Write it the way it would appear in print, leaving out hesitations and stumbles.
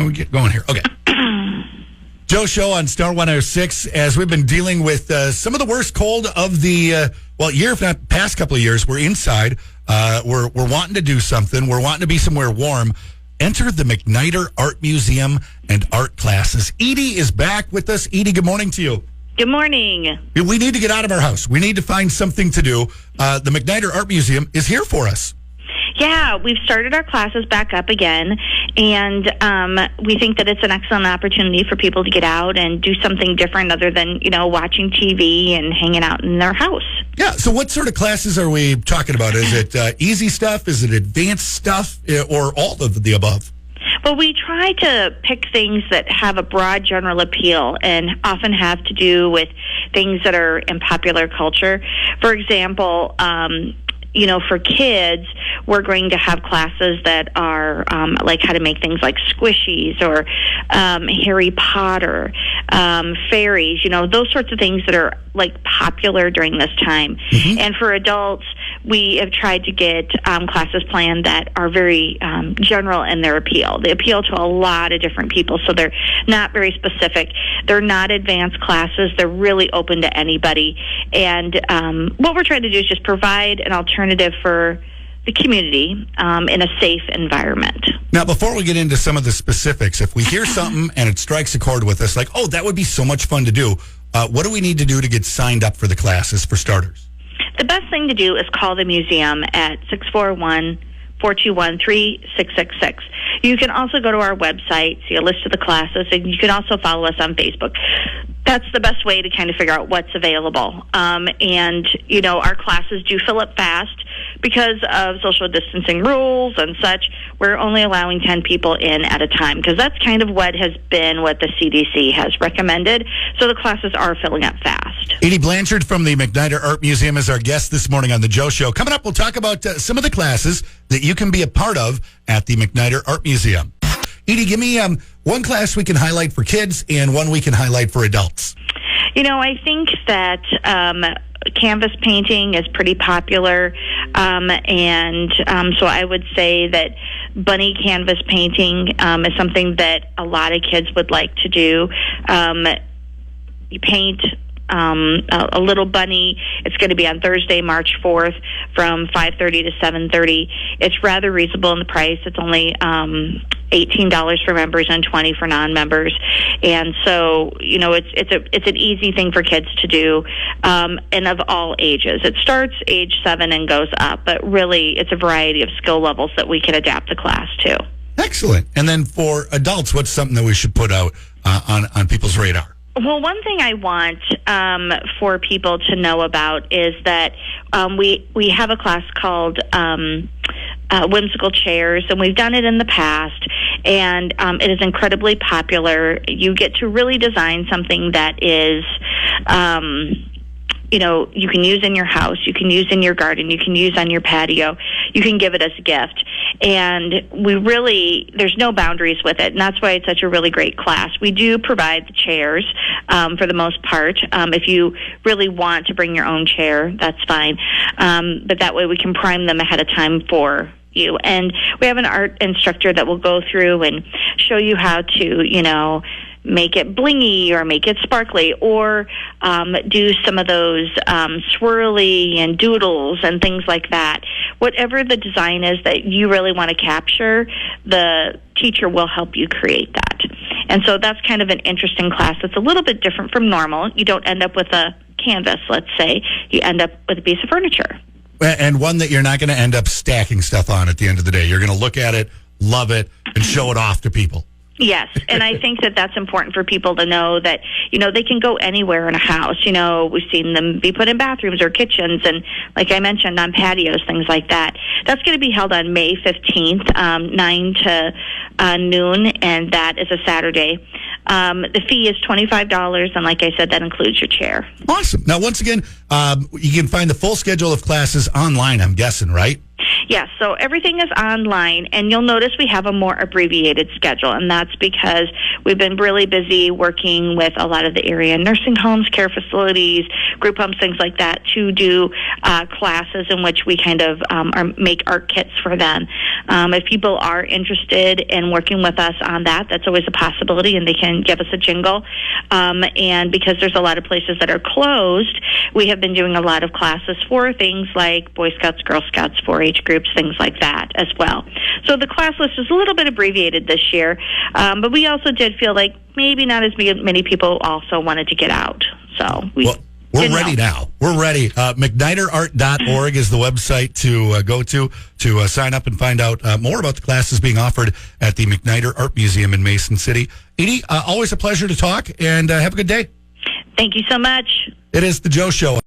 We get going here. Okay. Joe Show on Star 106. As we've been dealing with some of the worst cold of the year, if not past couple of years. We're inside. We're wanting to do something. We're wanting to be somewhere warm. Enter the MacNider Art Museum and art classes. Edie is back with us. Edie, good morning to you. Good morning. We need to get out of our house. We need to find something to do. The MacNider Art Museum is here for us. Yeah, we've started our classes back up again, and we think that it's an excellent opportunity for people to get out and do something different other than, watching TV and hanging out in their house. Yeah, so what sort of classes are we talking about? Is it easy stuff? Is it advanced stuff? Or all of the above? Well, we try to pick things that have a broad general appeal and often have to do with things that are in popular culture. For example, for kids, we're going to have classes that are like how to make things like squishies or Harry Potter, fairies, those sorts of things that are like popular during this time. Mm-hmm. And for adults, we have tried to get classes planned that are very general in their appeal. They appeal to a lot of different people, so they're not very specific. They're not advanced classes. They're really open to anybody. And what we're trying to do is just provide an alternative for the community in a safe environment. Now, before we get into some of the specifics, if we hear something and it strikes a chord with us, like, oh, that would be so much fun to do, what do we need to do to get signed up for the classes, for starters? The best thing to do is call the museum at 641-421-3666. You can also go to our website, see a list of the classes, and you can also follow us on Facebook. That's the best way to kind of figure out what's available. And our classes do fill up fast because of social distancing rules and such. We're only allowing 10 people in at a time because that's kind of what the CDC has recommended. So the classes are filling up fast. Edith Blanchard from the MacNider Art Museum is our guest this morning on the Joe Show. Coming up, we'll talk about some of the classes that you can be a part of at the MacNider Art Museum. Edie, give me one class we can highlight for kids and one we can highlight for adults. I think that canvas painting is pretty popular, and so I would say that bunny canvas painting is something that a lot of kids would like to do. You paint a little bunny. It's going to be on Thursday, March 4th from 5:30 to 7:30. It's rather reasonable in the price. It's only $18 for members and $20 for non-members. And so, it's an easy thing for kids to do, and of all ages. It starts age 7 and goes up, but really it's a variety of skill levels that we can adapt the class to. Excellent. And then for adults, what's something that we should put out on people's radar? Well, one thing I want for people to know about is that we have a class called Whimsical Chairs, and we've done it in the past, and it is incredibly popular. You get to really design something that is you can use in your house, you can use in your garden, you can use on your patio, you can give it as a gift. And there's no boundaries with it, and that's why it's such a really great class. We do provide the chairs for the most part. If you really want to bring your own chair, that's fine. But that way we can prime them ahead of time for you. And we have an art instructor that will go through and show you how to, make it blingy or make it sparkly, or do some of those swirly and doodles and things like that. Whatever the design is that you really want to capture, the teacher will help you create that. And so that's kind of an interesting class. It's a little bit different from normal. You don't end up with a canvas, let's say. You end up with a piece of furniture. And one that you're not going to end up stacking stuff on at the end of the day. You're going to look at it, love it, and show it off to people. Yes, and I think that that's important for people to know that, they can go anywhere in a house. We've seen them be put in bathrooms or kitchens, and like I mentioned, on patios, things like that. That's going to be held on May 15th, 9 to noon, and that is a Saturday. The fee is $25, and like I said, that includes your chair. Awesome. Now, once again, you can find the full schedule of classes online, I'm guessing, right? Yes, so everything is online, and you'll notice we have a more abbreviated schedule, and that's because we've been really busy working with a lot of the area nursing homes, care facilities, group homes, things like that, to do classes in which we kind of make art kits for them. If people are interested in working with us on that, that's always a possibility, and they can give us a jingle. And because there's a lot of places that are closed, we have been doing a lot of classes for things like Boy Scouts, Girl Scouts, 4-H groups, things like that as well. So the class list is a little bit abbreviated this year, but we also did feel like maybe not as many people also wanted to get out. So we're ready now. We're ready. MacNiderArt.org is the website to go to sign up and find out more about the classes being offered at the MacNider Art Museum in Mason City. Edie, always a pleasure to talk, and have a good day. Thank you so much. It is The Joe Show.